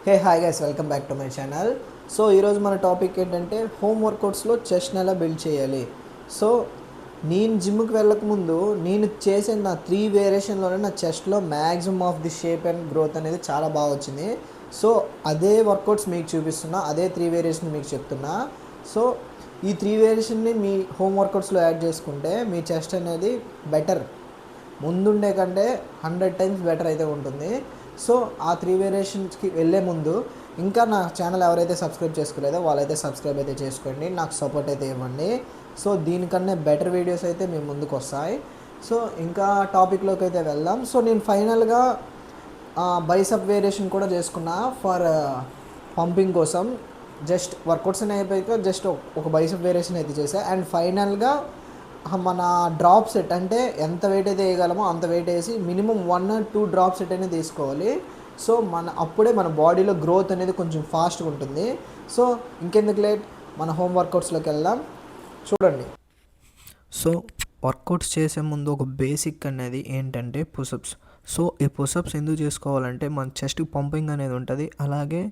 Hey hi guys, welcome back to my channel. So ఈరోజు మన topic ఏంటంటే home వర్కౌట్స్లో చెస్ట్ని ఎలా బిల్డ్ చేయాలి. సో నేను జిమ్కి వెళ్ళకముందు నేను చేసే నా 3 వేరియేషన్లోనే నా చెస్ట్లో maximum of the shape and growth అనేది చాలా బాగా వచ్చింది. సో అదే వర్కౌట్స్ మీకు చూపిస్తున్నా, అదే 3 వేరియేషన్ మీకు చెప్తున్నా. సో ఈ 3 వేరియేషన్ని మీ హోమ్ వర్కౌట్స్లో యాడ్ చేసుకుంటే మీ చెస్ట్ అనేది బెటర్, ముందుండే కంటే 100 టైమ్స్ బెటర్ అయితే ఉంటుంది. సో ఆ 3 వేరియేషన్స్కి వెళ్ళే ముందు ఇంకా నా ఛానల్ ఎవరైతే సబ్స్క్రైబ్ చేసుకోలేదో వాళ్ళైతే సబ్స్క్రైబ్ అయితే చేసుకోండి, నాకు సపోర్ట్ అయితే ఇవ్వండి. సో దీనికన్నా బెటర్ వీడియోస్ అయితే మీ ముందుకు వస్తాయి. సో ఇంకా టాపిక్లోకి అయితే వెళ్దాం. సో నేను ఫైనల్గా బైసప్ వేరియేషన్ కూడా చేసుకున్నా ఫర్ పంపింగ్ కోసం. జస్ట్ వర్కౌట్స్ అని అయిపోయాక జస్ట్ ఒక బైసప్ వేరియేషన్ అయితే చేసా. అండ్ ఫైనల్గా మన డ్రాప్ సెట్ అంటే ఎంత వెయిట్ అయితే వేయగలమో అంత వెయిట్ వేసి మినిమం 1 or 2 డ్రాప్ సెట్ అనేది తీసుకోవాలి. సో అప్పుడే మన బాడీలో గ్రోత్ అనేది కొంచెం ఫాస్ట్గా ఉంటుంది. సో ఇంకెందుకు లేట్, మన హోమ్ వర్కౌట్స్లోకి వెళ్దాం. చూడండి. సో వర్కౌట్స్ చేసే ముందు ఒక బేసిక్ అనేది ఏంటంటే పుషప్స్. సో ఈ పుషప్స్ ఎందుకు చేసుకోవాలంటే మన చెస్ట్ పంపింగ్ అనేది ఉంటుంది, అలాగే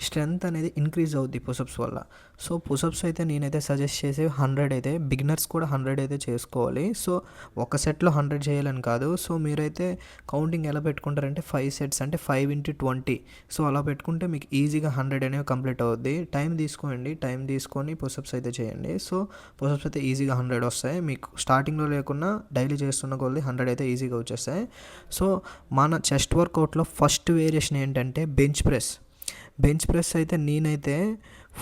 స్ట్రెంగ్త్ అనేది ఇంక్రీజ్ అవుద్ది పుషప్స్ వల్ల. సో పుషప్స్ అయితే నేనైతే సజెస్ట్ చేసే 100 అయితే, బిగినర్స్ కూడా 100 అయితే చేసుకోవాలి. సో ఒక సెట్లో 100 చేయాలని కాదు. సో మీరైతే కౌంటింగ్ ఎలా పెట్టుకుంటారంటే 5 సెట్స్ అంటే 5 into 20. సో అలా పెట్టుకుంటే మీకు ఈజీగా 100 అనేవి కంప్లీట్ అవుద్ది. టైం తీసుకోండి, టైం తీసుకొని పుషప్స్ అయితే చేయండి. సో పుషప్స్ అయితే ఈజీగా 100 వస్తాయి. మీకు స్టార్టింగ్లో లేకున్నా డైలీ చేస్తున్న కొద్ది 100 అయితే ఈజీగా వచ్చేస్తాయి. సో మన చెస్ట్ వర్కౌట్లో ఫస్ట్ వేరియేషన్ ఏంటంటే బెంచ్ ప్రెస్. బెంచ్ ప్రెస్ అయితే నేనైతే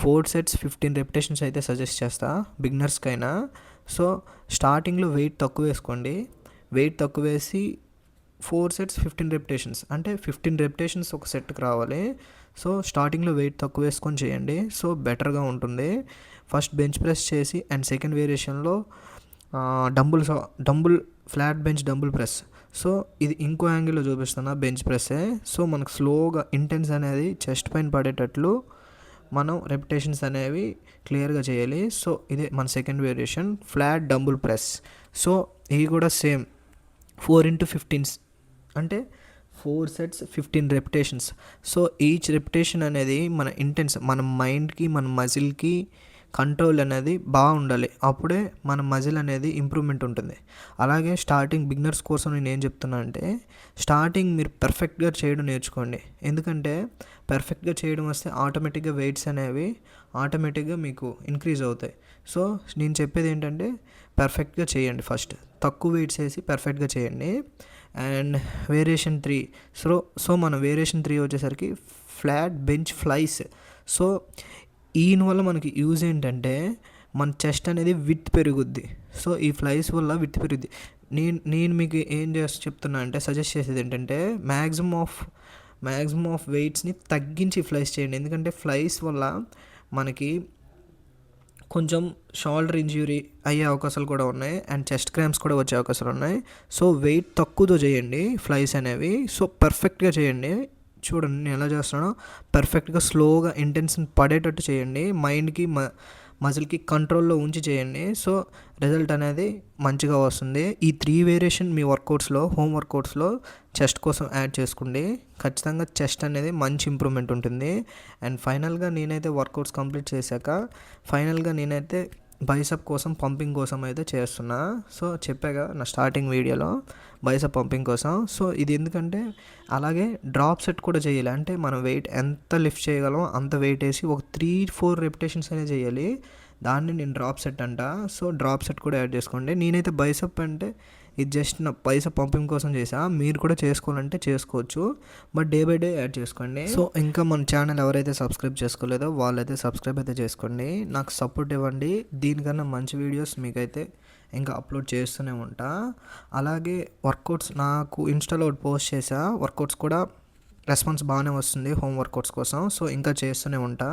4 sets 15 repetitions అయితే సజెస్ట్ చేస్తా బిగినర్స్కైనా. సో స్టార్టింగ్లో వెయిట్ తక్కువ వేసుకోండి, వెయిట్ తక్కువ వేసి 4 sets 15 repetitions అంటే 15 repetitions ఒక సెట్కి రావాలి. సో స్టార్టింగ్లో వెయిట్ తక్కువ వేసుకొని చేయండి, సో బెటర్గా ఉంటుంది. ఫస్ట్ బెంచ్ ప్రెస్ చేసి అండ్ సెకండ్ వేరియేషన్లో dumbbell flat bench dumbbell press. So ఇది ఇంకో యాంగిల్లో చూపిస్తున్నా బెంచ్ ప్రెస్సే. సో మనకు స్లోగా ఇంటెన్స్ అనేది చెస్ట్ పైన పడేటట్లు మనం రెపిటేషన్స్ అనేవి క్లియర్గా చేయాలి. సో ఇదే మన second variation flat dumbbell press. So ఇది కూడా సేమ్ 4 into 15 అంటే 4 sets 15 repetitions. So each repetition అనేది మన ఇంటెన్స్, మన మైండ్కి మన మజిల్కి కంట్రోల్ అనేది బాగుండాలి, అప్పుడే మన మజిల్ అనేది ఇంప్రూవ్మెంట్ ఉంటుంది. అలాగే స్టార్టింగ్ బిగినర్స్ కోసం నేను ఏం చెప్తున్నా అంటే స్టార్టింగ్ మీరు పర్ఫెక్ట్గా చేయడం నేర్చుకోండి. ఎందుకంటే పర్ఫెక్ట్గా చేయడం వస్తే ఆటోమేటిక్గా వెయిట్స్ అనేవి ఆటోమేటిక్గా మీకు ఇంక్రీజ్ అవుతాయి. సో నేను చెప్పేది ఏంటంటే పర్ఫెక్ట్గా చేయండి, ఫస్ట్ తక్కువ వెయిట్స్ వేసి పర్ఫెక్ట్గా చేయండి. And variation 3. సో మన వేరియేషన్ 3 వచ్చేసరికి ఫ్లాట్ బెంచ్ ఫ్లైస్. సో ఈయన వల్ల మనకి యూజ్ ఏంటంటే మన చెస్ట్ అనేది విత్ పెరుగుద్ది. సో ఈ ఫ్లైస్ వల్ల విత్ పెరుగుద్ది. నేను మీకు ఏం చెప్తున్నా అంటే సజెస్ట్ చేసేది ఏంటంటే మ్యాక్సిమం ఆఫ్ వెయిట్స్ని తగ్గించి ఫ్లైస్ చేయండి. ఎందుకంటే ఫ్లైస్ వల్ల మనకి కొంచెం షోల్డర్ ఇంజ్యూరీ అయ్యే అవకాశాలు కూడా ఉన్నాయి అండ్ చెస్ట్ క్రాంప్స్ కూడా వచ్చే అవకాశాలు ఉన్నాయి. సో వెయిట్ తక్కువతో చేయండి ఫ్లైస్ అనేవి. సో పర్ఫెక్ట్గా చేయండి. చూడండి నేను ఎలా చేస్తున్నానో, పర్ఫెక్ట్గా స్లోగా ఇంటెన్షన్ పడేటట్టు చేయండి, మైండ్కి మజిల్కి కంట్రోల్లో ఉంచి చేయండి. సో రిజల్ట్ అనేది మంచిగా వస్తుంది. ఈ 3 వేరియేషన్ మీ వర్కౌట్స్లో, హోమ్ వర్కౌట్స్లో చెస్ట్ కోసం యాడ్ చేసుకోండి. ఖచ్చితంగా చెస్ట్ అనేది మంచి ఇంప్రూవ్మెంట్ ఉంటుంది. అండ్ ఫైనల్గా నేనైతే వర్కౌట్స్ కంప్లీట్ చేశాక ఫైనల్గా నేనైతే బైసప్ కోసం, పంపింగ్ కోసం అయితే చేస్తున్నా. సో చెప్పాగా నా స్టార్టింగ్ వీడియోలో బైసప్ పంపింగ్ కోసం. సో ఇది ఎందుకంటే అలాగే డ్రాప్ సెట్ కూడా చేయాలి, అంటే మనం వెయిట్ ఎంత లిఫ్ట్ చేయగలమో అంత వెయిట్ వేసి ఒక 3-4 repetitions అనేది చేయాలి. దాన్ని నేను డ్రాప్ సెట్ అంట. సో డ్రాప్ సెట్ కూడా యాడ్ చేసుకోండి. నేనైతే బైసప్ అంటే ఇది జస్ట్ నా బైసప్ పంపింగ్ కోసం చేసా, మీరు కూడా చేసుకోవాలంటే చేసుకోవచ్చు, but day by day add చేసుకోండి. సో ఇంకా మన ఛానల్ ఎవరైతే సబ్స్క్రైబ్ చేసుకోలేదో వాళ్ళైతే సబ్స్క్రైబ్ అయితే చేసుకోండి, నాకు సపోర్ట్ ఇవ్వండి. దీనికన్నా మంచి వీడియోస్ మీకైతే ఇంకా అప్లోడ్ చేస్తూనే ఉంటా. అలాగే వర్కౌట్స్ నాకు ఇన్స్టాలో ఒకటి పోస్ట్ చేసా, వర్కౌట్స్ కూడా రెస్పాన్స్ బాగానే వస్తుంది హోమ్ వర్కౌట్స్ కోసం. సో ఇంకా చేస్తూనే ఉంటా.